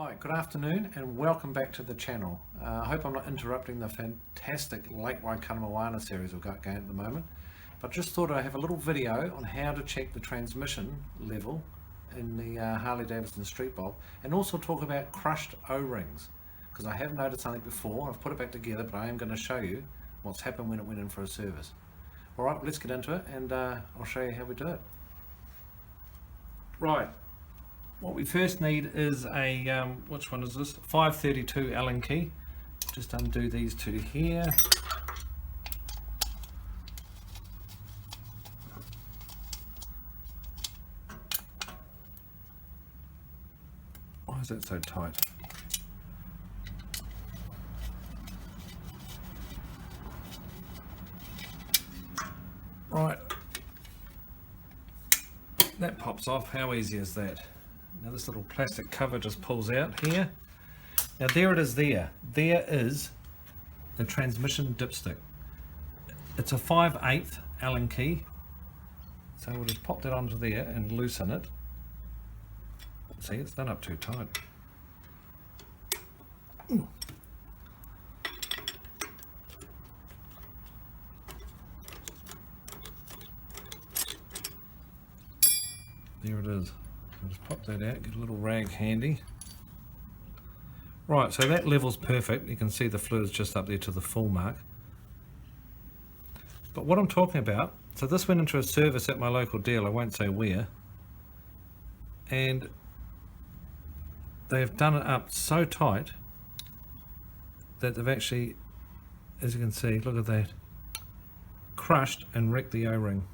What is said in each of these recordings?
Hi, good afternoon and welcome back to the channel. I hope I'm not interrupting the fantastic Lake Waikaremoana series we've got going at the moment, but just thought I'd have a little video on how to check the transmission level in the Harley Davidson street bulb, and also talk about crushed O-rings, because I have noticed something before. I've put it back together, but I am going to show you what's happened when it went in for a service. Alright, let's get into it and I'll show you how we do it. Right. What we first need is a, which one is this? 532 Allen key. Just undo these two here. Why is that so tight? Right. That pops off. How easy is that? Now this little plastic cover just pulls out here. Now there it is there. There is the transmission dipstick. It's a 5/8 Allen key. So we'll just pop that onto there and loosen it. See, it's done up too tight. Ooh. There it is. I'll just pop that out, get a little rag handy. Right, so that level's perfect. You can see the fluid's just up there to the full mark. But what I'm talking about, so this went into a service at my local dealer, I won't say where, and they've done it up so tight that they've actually, as you can see, look at that, crushed and wrecked the O-ring.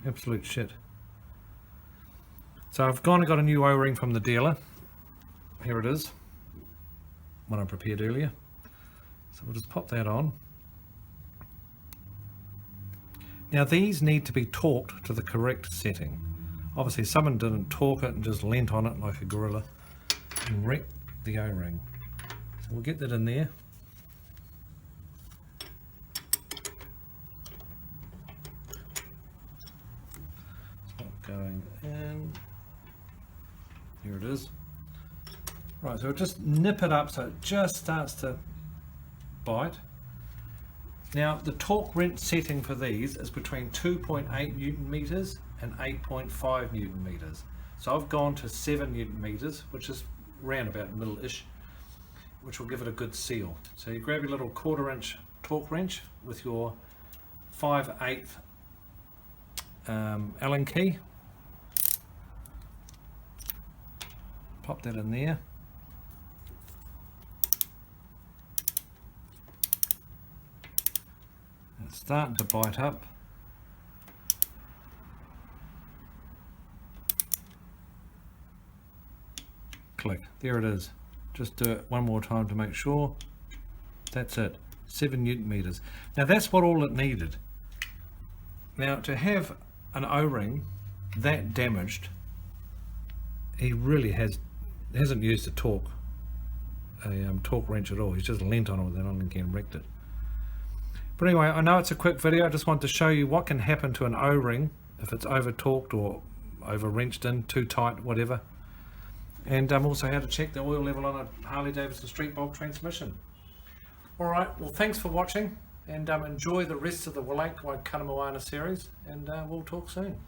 Absolute shit. So I've gone and got a new O-ring from the dealer. Here it is, one I prepared earlier. So we'll just pop that on. Now these need to be torqued to the correct setting. Obviously someone didn't torque it and just leant on it like a gorilla and wrecked the O-ring. So we'll get that in there. So going in. Here it is. Right, so we'll just nip it up so it just starts to bite. Now the torque wrench setting for these is between 2.8 Newton meters and 8.5 Newton meters. So I've gone to 7 Newton meters, which is round about middle-ish, which will give it a good seal. So you grab your little 1/4 inch torque wrench with your 5/8 Allen key. Pop that in there. And it's starting to bite up. Click. There it is. Just do it one more time to make sure. That's it. 7 Newton meters. Now that's what all it needed. Now to have an O-ring that damaged, he really hasn't used a torque wrench at all. He's just leant on it with that on and again wrecked it. But anyway, I know it's a quick video. I just want to show you what can happen to an O-ring if it's over torqued or over wrenched in, too tight, whatever. And also how to check the oil level on a Harley Davidson street bulb transmission. Alright, well thanks for watching, and enjoy the rest of the Lake Waikaremoana series, and we'll talk soon.